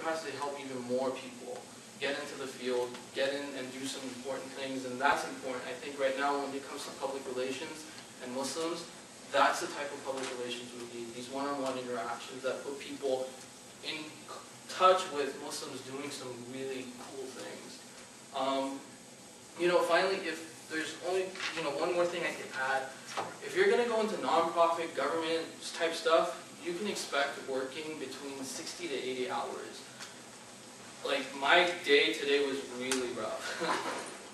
capacity to help even more people get into the field, get in and do some important things, and that's important. I think right now when it comes to public relations and Muslims, that's the type of public relations we need, these one-on-one interactions that put people in touch with Muslims doing some really cool things. Finally, if there's only, one more thing I can add, if you're going to go into nonprofit, government type stuff, you can expect working between 60 to 80 hours. Like, my day today was really rough.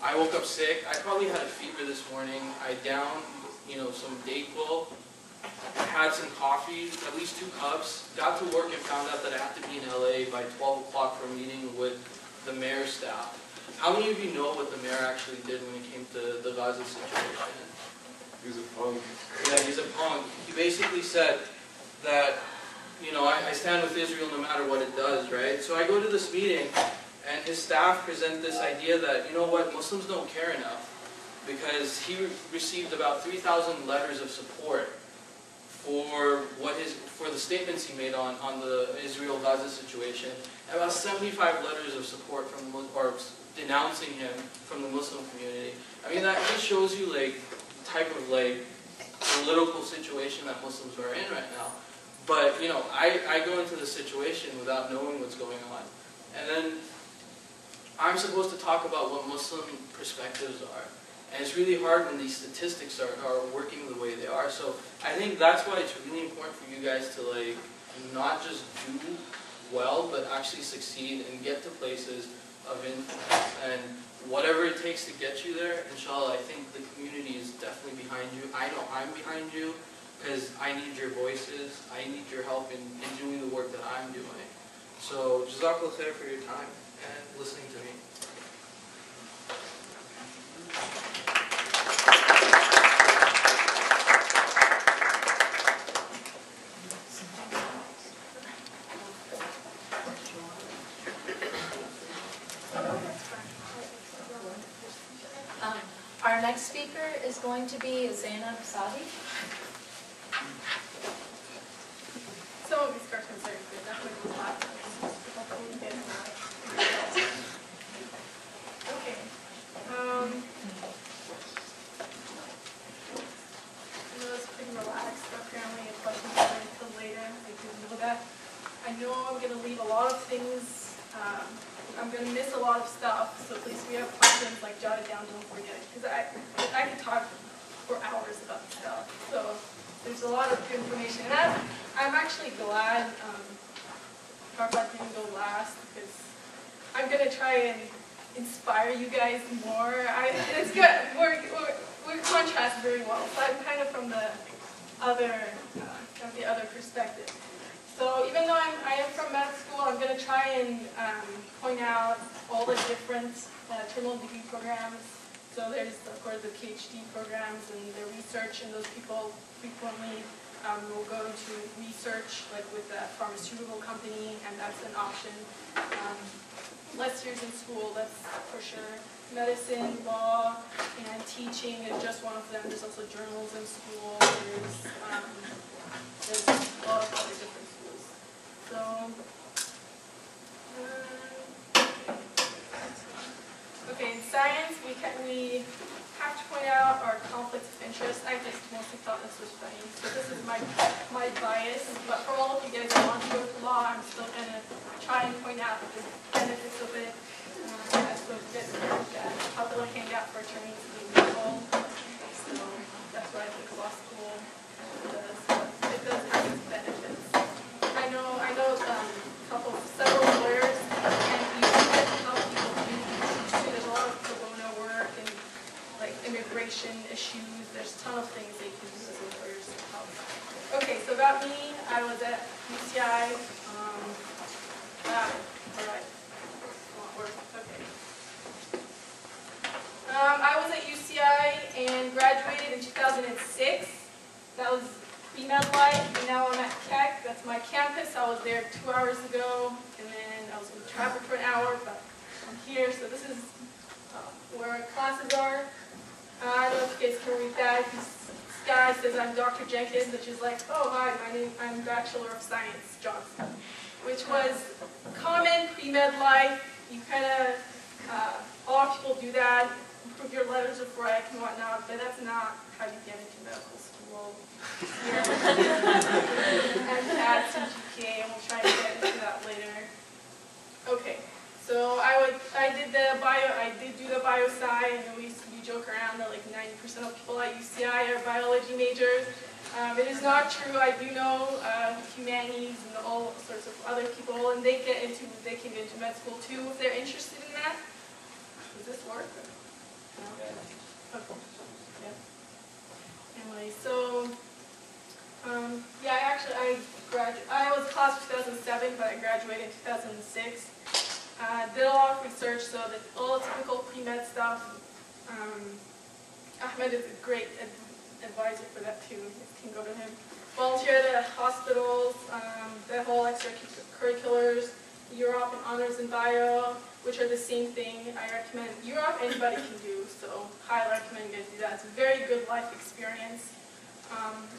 I woke up sick. I probably had a fever this morning. I downed, some Dayquil. Had some coffee, at least 2 cups. Got to work and found out that I had to be in LA by 12 o'clock for a meeting with the mayor's staff. How many of you know what the mayor actually did when it came to the Gaza situation? He's a punk. Yeah, he's a punk. He basically said that, I stand with Israel no matter what it does, right? So I go to this meeting, and his staff present this idea that, Muslims don't care enough, because he received about 3,000 letters of support for the statements he made on the Israel-Gaza situation, and about 75 letters of support from or denouncing him from the Muslim community. I mean, that just shows you the type of political situation that Muslims are in right now. But I go into this situation without knowing what's going on, and then I'm supposed to talk about what Muslim perspectives are. And it's really hard when these statistics are working the way they are. So I think that's why it's really important for you guys to not just do well, but actually succeed and get to places of influence. And whatever it takes to get you there, inshallah, I think the community is definitely behind you. I know I'm behind you because I need your voices. I need your help in doing the work that I'm doing. So Jazakallah khair for your time and listening to me. Our next speaker is going to be Zainab Saadi. Some of these cartoons are good. That one was hot. Hopefully you guys know. Okay. I know it's pretty relaxed, but apparently a question is going until later. I do know that. I know I'm going to leave a lot of things. I'm going to miss a lot of stuff, so please, if you have questions, jot it down, don't forget. Because I can talk for hours about this stuff. So there's a lot of good information. And I'm actually glad Farfad didn't go last, because I'm going to try and inspire you guys more. It's good. We contrast very well. So I'm kind of from the other perspective. So even though I am from med school, I'm going to try and point out all the different terminal degree programs. So there's, of course, the PhD programs and the research, and those people frequently will go to research, with a pharmaceutical company, and that's an option. Less years in school, that's for sure. Medicine, law, and teaching is just one of them. There's also journalism school. There's a lot of other different schools. So, okay, in science, we have to point out our conflicts of interest. I just mostly thought this was funny. So this is my bias. But for all of you guys who want to go to law, I'm still going to try and point out the benefits of it. So this is a popular handout for attorneys being involved. So that's why I think law school does. It does have its benefits. I know several lawyers and use it to help people do. There's a lot of pro bono work and immigration issues. There's a ton of things they can do as lawyers to help. Okay, so about me, I was at UCI. All right. Okay. I was at UCI and graduated in 2006. That was pre-med life, and now I'm at Keck. That's my campus. I was there 2 hours ago, and then I was going to travel for an hour, but I'm here. So this is where our classes are. I don't know if you guys can read that. This guy says I'm Dr. Jenkins, which is oh hi, I'm Bachelor of Science Johnson, which was common med life, you kind of, a lot of people do that, improve your letters of rank and whatnot, but that's not how you get into medical school. And CATS and GPA, and we'll try to get into that later. Okay, so I did do the bio-sci. I know we joke around that like 90% of people at UCI are biology majors. It is not true. I do know humanities and all sorts of other people, and they can get into med school too if they're interested in that. Does this work? No? Okay. Yeah. Anyway, so yeah, I was class of 2007, but I graduated in 2006. Did a lot of research, so that all the typical pre-med stuff. Ahmed is a great advisor for that too. You can go to him. Volunteered at hospitals, the whole extracurriculars, Europe and honors in bio, which are the same thing. I recommend Europe, anybody can do, so highly recommend you guys do that. It's a very good life experience.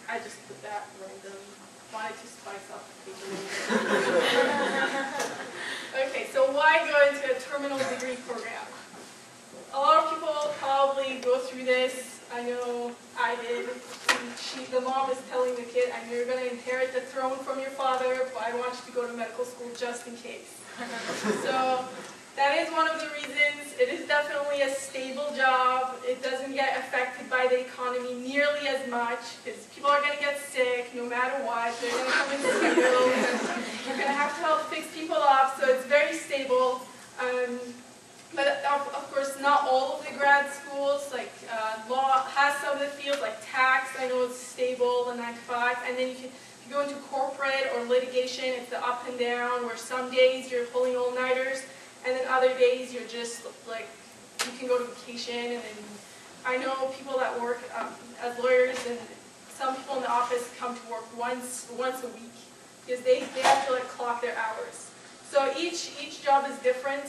I just put that random, wanted to spice up the paper. Okay, so why go into a terminal degree program? A lot of people probably go through this. I know I did. The mom is telling the kid, I know you're going to inherit the throne from your father, but I want you to go to medical school just in case. So that is one of the reasons. It is definitely a stable job. It doesn't get affected by the economy nearly as much, because people are going to get sick no matter what. They're going to come in sick. You're going to have to help fix people up, so it's very stable. But of course, not all of the grad schools, like law has some of the fields, like tax, I know it's stable, the 9 to 5, and then if you go into corporate or litigation, it's the up and down, where some days you're pulling all-nighters, and then other days you're just like, you can go to vacation, and then I know people that work as lawyers, and some people in the office come to work once a week, because they have to like clock their hours. So each job is different.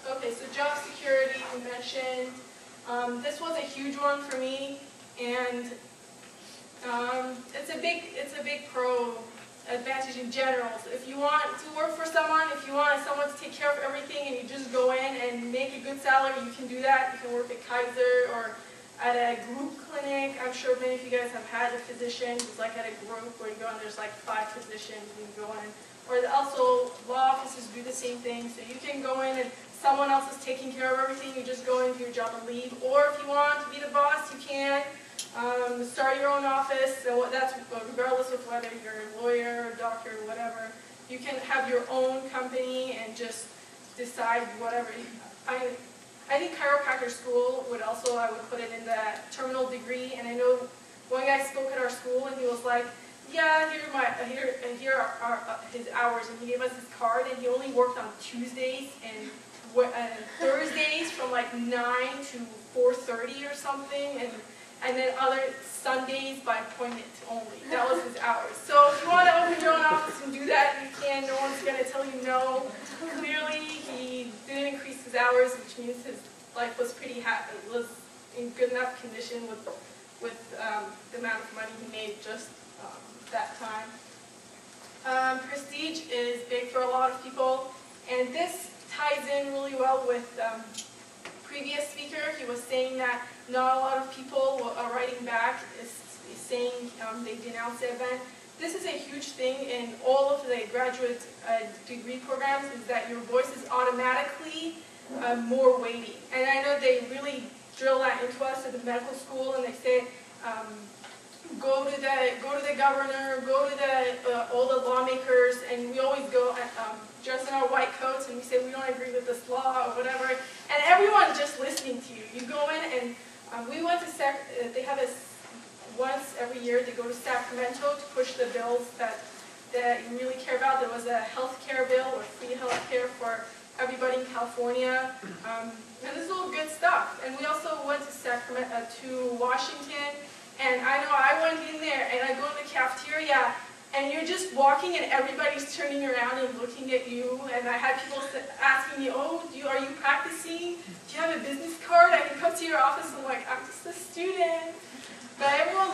Okay, so job security, we mentioned. This was a huge one for me, and it's a big pro advantage in general. So if you want to work for someone, if you want someone to take care of everything, and you just go in and make a good salary, you can do that. You can work at Kaiser or at a group clinic. I'm sure many of you guys have had a physician who's like at a group where you go and there's like 5 physicians and you go in. Or also law offices do the same thing. So you can go in and someone else is taking care of everything. You just go into your job and leave. Or if you want to be the boss, you can start your own office. So that's regardless of whether you're a lawyer, or doctor, or whatever. You can have your own company and just decide whatever. I think chiropractor school would also, I would put it in the terminal degree. And I know one guy spoke at our school and he was like, yeah, here are his hours, and he gave us his card, and he only worked on Tuesdays and Thursdays from like 9 to 4:30 or something, and then other Sundays by appointment only. That was his hours. So if you want to open your own office and do that, you can. No one's going to tell you no. Clearly, he didn't increase his hours, which means his life was pretty happy. It was in good enough condition with the amount of money he made just that time. Prestige is big for a lot of people, and this ties in really well with previous speaker. He was saying that not a lot of people are writing back, is saying they denounce the event. This is a huge thing in all of the graduate degree programs, is that your voice is automatically more weighty. And I know they really drill that into us at the medical school, and they say, go to the governor, go to all the lawmakers, and we always go dressed in our white coats, and we say we don't agree with this law or whatever, and everyone's just listening to you. You go in, and we went to they have this once every year. They go to Sacramento to push the bills that you really care about. There was a health care bill, or free health care for everybody in California, and this is all good stuff. And we also went to Washington. And I know I went in there, and I go in the cafeteria, and you're just walking, and everybody's turning around and looking at you. And I had people asking me, oh, are you practicing? Do you have a business card? I can come to your office. I'm like, I'm just a student. But everyone